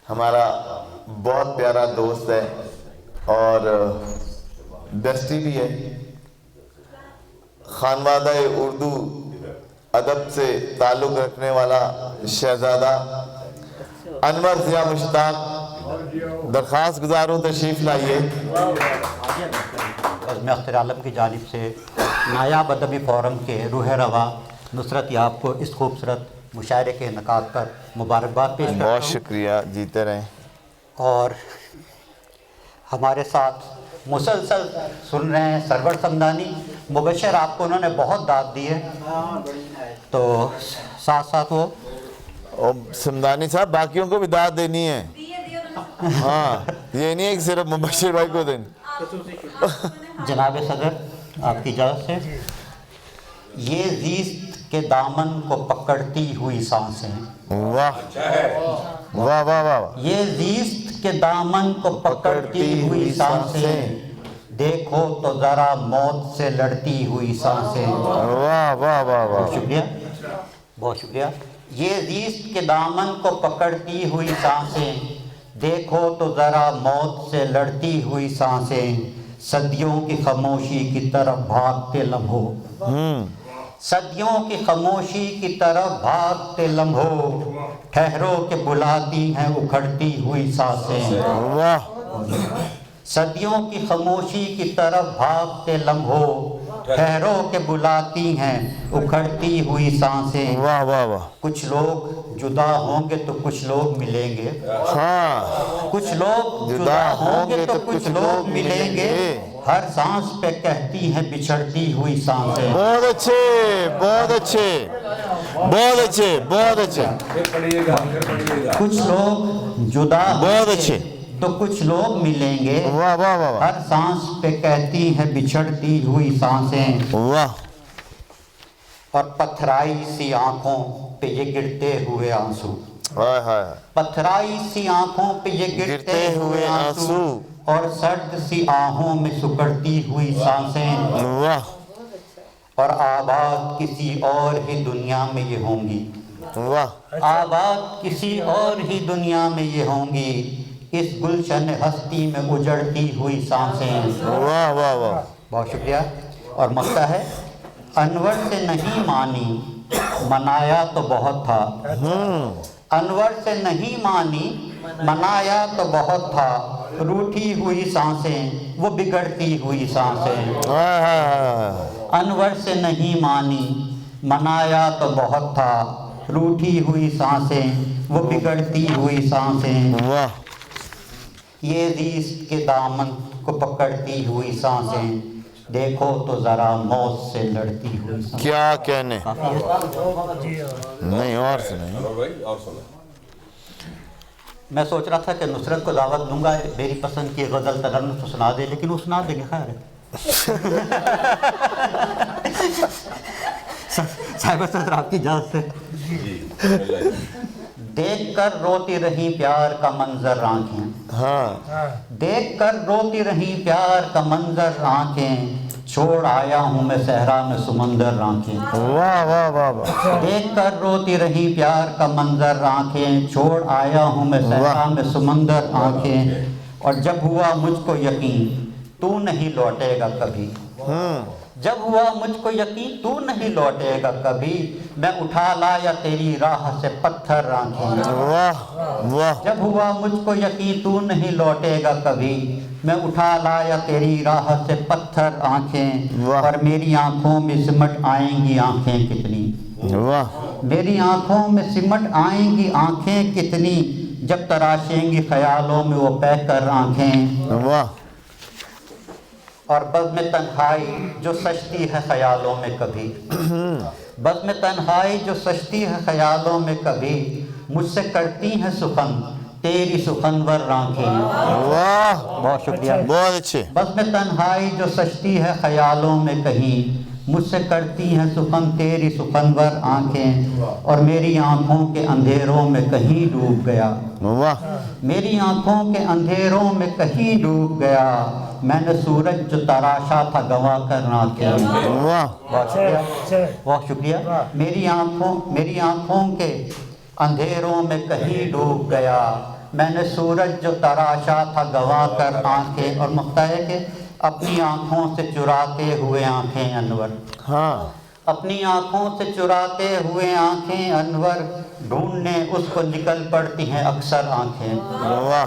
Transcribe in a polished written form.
ہمارا بہت پیارا دوست ہے اور ڈسٹی بھی ہے، خانوادہ اردو ادب سے تعلق رکھنے والا شہزادہ انور ضیاء مشتاق، درخواست گزاروں تشریف لائیے۔ عزم اختر عالم کی جانب سے نایاب ادبی فورم کے روح رواں نصرت یاب کو اس خوبصورت مشاعرے کے انعقاد پر مبارکباد پیش کرتا ہوں۔ بہت شکریہ، جیتے رہیں۔ اور ہمارے ساتھ مسلسل سن رہے ہیں سرور سمدانی، مبشر آپ کو انہوں نے بہت داد دی ہے، تو ساتھ ساتھ وہ اور سمدانی صاحب باقیوں کو بھی داد دینی ہے، ہاں یہ نہیں ہے کہ صرف مبشر بھائی کو دینی۔ جناب صدر آپ کی اجازت سے، یہ زیست کے دامن کو پکڑتی ہوئی سانسیں، واہ واہ واہ واہ، یہ زیست کے دامن کو پکڑتی ہوئی سانسیں، دیکھو تو ذرا موت سے لڑتی ہوئی سانسیں۔ واہ واہ واہ واہ، بہت شکریہ، بہت شکریہ۔ یہ زیست کے دامن کو پکڑتی ہوئی سانسیں، دیکھو تو ذرا موت سے لڑتی ہوئی سانسیں، صدیوں کی خاموشی کی طرف بھاگتے لمحوں، صدیوں کی خاموشی کی طرف بھاگتے لمحوں، ٹھہرو کہ بلاتی ہیں اکھڑتی ہوئی سانسیں۔ واہ، صدیوں کی خاموشی کی طرف بھاگتے لمحوں، ٹھہرو کہ بلاتی ہیں اکھڑتی ہوئی سانسیں۔ واہ واہ واہ، کچھ لوگ جدا ہوں گے تو کچھ لوگ ملیں گے، ہاں کچھ لوگ جدا ہوں گے تو کچھ لوگ ملیں گے، ہر سانس پہ کہتی ہیں بچھڑتی ہوئی سانسیں۔ بہت اچھے بہت اچھے بہت اچھے بہت اچھے، کچھ لوگ جدا بہت اچھے، تو کچھ لوگ ملیں گے، واہ واہ واہ ہر سانس پہ کہتی ہیں بچھڑتی ہوئی سانسیں۔ واہ، اور پتھرائی سی آنکھوں پہ یہ گرتے ہوئے آنسو، ہائے ہائے، پتھرائی سی آنکھوں پہ یہ گرتے ہوئے آنسو، اور سرد سی آہوں میں سکڑتی ہوئی سانسیں، واہ اور آباد کسی اور ہی دنیا میں یہ ہوں گی، واہ، آباد کسی اور ہی دنیا میں یہ ہوں گی، اس گلشن ہستی میں اجڑتی ہوئی سانسیں۔ واہ واہ واہ، بہت شکریہ۔ اور مکتا ہے، انور سے نہیں مانی منایا تو بہت تھا، انور سے نہیں مانی منایا تو بہت تھا، روٹھی ہوئی سانسیں وہ بگڑتی ہوئی سانسیں۔ ہائے ہائے ہائے، انور سے نہیں مانی منایا تو بہت تھا، روٹھی ہوئی سانسیں وہ بگڑتی ہوئی سانسیں، واہ، یہ زیست کے دامن کو پکڑتی ہوئی سانسیں، دیکھو تو ذرا موت سے لڑتی ہوئی سانسیں۔ کیا کہنے، کافی ہے؟ نہیں اور سنیں۔ میں سوچ رہا تھا کہ نصرت کو دعوت دوں گا میری پسند کی غزل ترنم تو سنا دے، لیکن وہ سنا دیں گے، خیر ہے۔ صاحب صدر آپ کی اجازت سے، دیکھ کر روتی رہی پیار کا منظر آنکھیں، ہاں، دیکھ کر روتی رہی پیار کا منظر آنکھیں، چھوڑ آیا ہوں میں صحرا میں سمندر آنکھیں، واہ واہ واہ واہ، دیکھ کر روتی رہی پیار کا منظر آنکھیں، چھوڑ آیا ہوں میں صحرا میں سمندر آنکھیں، اور جب ہوا مجھ کو یقین تو نہیں لوٹے گا کبھی، جب ہوا مجھ کو یقین تو نہیں لوٹے گا کبھی، میں اٹھا لایا تیری راہ سے پتھر آنکھیں، واہ واہ، جب ہوا مجھ کو یقین تو نہیں لوٹے گا کبھی، میں اٹھا لایا تیری راہ سے پتھر آنکھیں، واہ، اور میری آنکھوں میں سمٹ آئیں گی آنکھیں کتنی، واہ، میری آنکھوں میں سمٹ آئیں گی آنکھیں کتنی، جب تراشیں گی خیالوں میں وہ بہہ کر آنکھیں، واہ، اور بزم تنہائی جو سجتی ہے خیالوں میں کبھی، بزم تنہائی جو سجتی ہے خیالوں میں کبھی، مجھ سے کرتی ہیں سخن تیری سخنور آنکھیں۔ واہ، بہت شکریہ۔ بہت اچھے، بزم تنہائی جو سجتی ہے خیالوں میں کہیں، مجھ سے کرتی ہیں سخن تیری سخنور آنکھیں، اور میری آنکھوں کے اندھیروں میں کہیں ڈوب گیا، واہ، میری آنکھوں کے اندھیروں میں کہیں ڈوب گیا، میں نے سورج جو تراشا تھا گنوا کر آنکھیں۔ واہ، بہت شکریہ، بہت شکریہ۔ میری آنکھوں کے اندھیروں میں کہیں ڈوب گیا، میں نے سورج جو تراشا تھا گوا کر آنکھیں، اور مقطع ہے کہ اپنی آنکھوں سے چراتے ہوئے آنکھیں انور، ہاں اپنی آنکھوں سے چراتے ہوئے آنکھیں انور، ڈھونڈنے اس کو نکل پڑتی ہیں اکثر آنکھیں۔ واہ